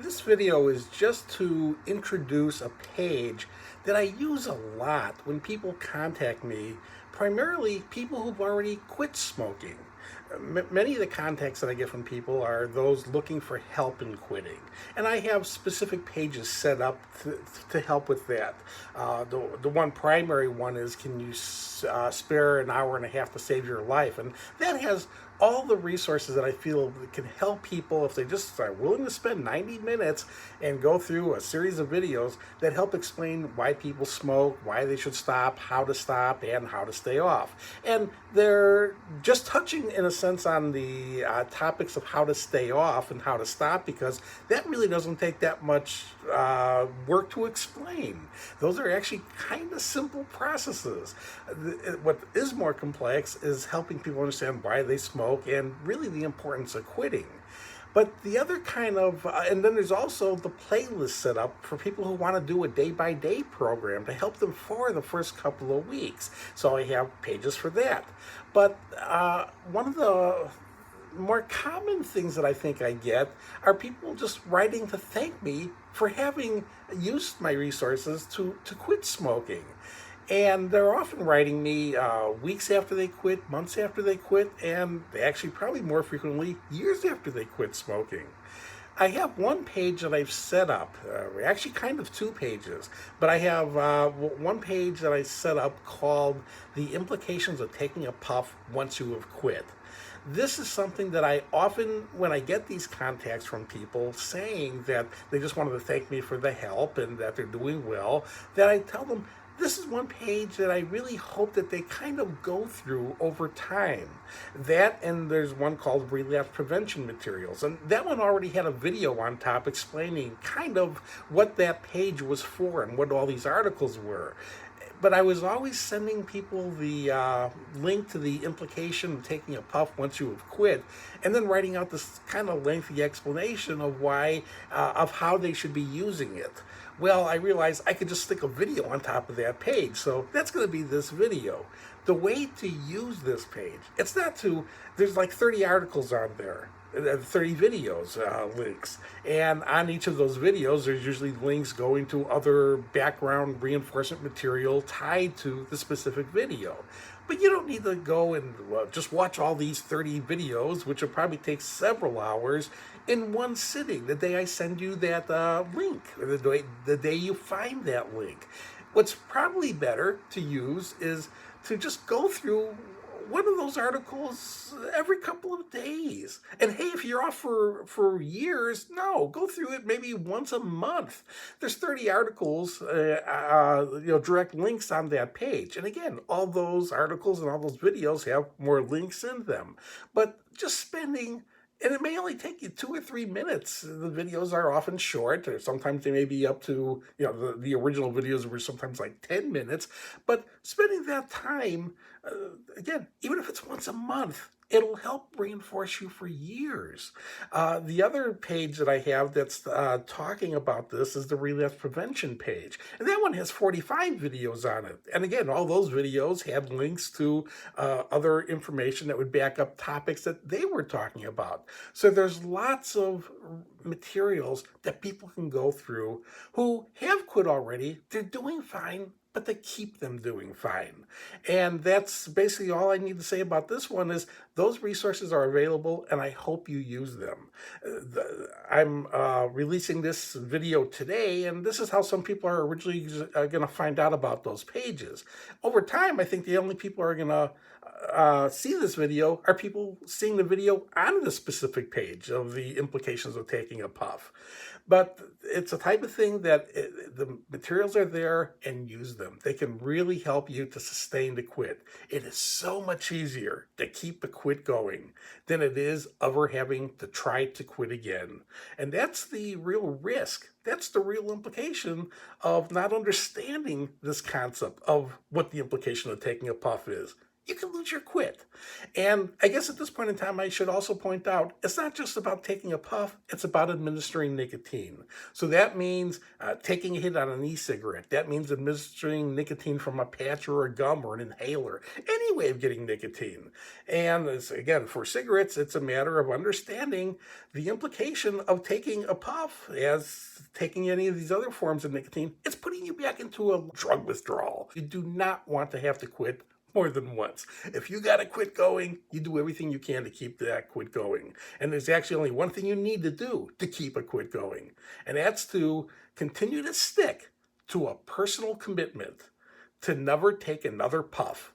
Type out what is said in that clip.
This video is just to introduce a page that I use a lot when people contact me, primarily people who've already quit smoking. Many of the contacts that I get from people are those looking for help in quitting. And I have specific pages set up to help with that. The one primary one is, can you spare an hour and a half to save your life? And that has all the resources that I feel can help people if they just are willing to spend 90 minutes and go through a series of videos that help explain why people smoke, why they should stop, and how to stay off. And they're just touching, in a sense, on the topics of how to stay off and how to stop, because that really doesn't take that much work to explain. Those are actually kind of simple processes. What is more complex is helping people understand why they smoke and really the importance of quitting. But the other kind of, and then there's also the playlist set up for people who want to do a day by day program to help them for the first couple of weeks. So I have pages for that. But one of the more common things that I think I get are people just writing to thank me for having used my resources to quit smoking. And they're often writing me weeks after they quit, months after they quit, and actually probably more frequently years after they quit smoking. I have one page that I've set up, actually kind of two pages, but I have one page that I set up called The Implications of Taking a Puff Once You Have Quit. This is something that I often, when I get these contacts from people saying that they just wanted to thank me for the help and that they're doing well, that I tell them, this is one page that I really hope that they kind of go through over time. That, and there's one called Relapse Prevention Materials. And that one already had a video on top explaining kind of what that page was for and what all these articles were. But I was always sending people the link to the implication of taking a puff once you have quit, and then writing out this kind of lengthy explanation of why, of how they should be using it. Well, I realized I could just stick a video on top of that page, so that's going to be this video. The way to use this page, it's not to, there's like 30 articles on there. 30 videos links, and on each of those videos there's usually links going to other background reinforcement material tied to the specific video. But you don't need to go and just watch all these 30 videos, which will probably take several hours, in one sitting the day I send you that link, or the day you find that link. What's probably better to use is to just go through one of those articles every couple of days. And hey, if you're off for years, no, go through it maybe once a month. There's 30 articles, direct links on that page. And again, all those articles and all those videos have more links in them. But just spending, and it may only take you 2 or 3 minutes. The videos are often short, or sometimes they may be up to, the original videos were sometimes like 10 minutes. But spending that time, again, even if it's once a month, it'll help reinforce you for years. The other page that I have that's talking about this is the relapse prevention page. And that one has 45 videos on it. And again, all those videos had links to other information that would back up topics that they were talking about. So there's lots of materials that people can go through who have quit already. They're doing fine, but they keep them doing fine. And that's basically all I need to say about this one. Is those resources are available, and I hope you use them. I'm releasing this video today, and this is how some people are originally going to find out about those pages. Over time, I think the only people who are going to see this video are people seeing the video on the specific page of the implications of taking a puff. But it's a type of thing that the materials are there, and use them. They can really help you to sustain the quit. It is so much easier to keep the quit going than it is ever having to try to quit again. And that's the real risk. That's the real implication of not understanding this concept of what the implication of taking a puff is. you can lose your quit. And I guess at this point in time, I should also point out it's not just about taking a puff, it's about administering nicotine. So that means taking a hit on an e cigarette. That means administering nicotine from a patch or a gum or an inhaler, any way of getting nicotine. And again, for cigarettes, it's a matter of understanding the implication of taking a puff as taking any of these other forms of nicotine. It's putting you back into a drug withdrawal. You do not want to have to quit more than once. If you got to quit going, you do everything you can to keep that quit going. And there's actually only one thing you need to do to keep a quit going, and that's to continue to stick to a personal commitment to never take another puff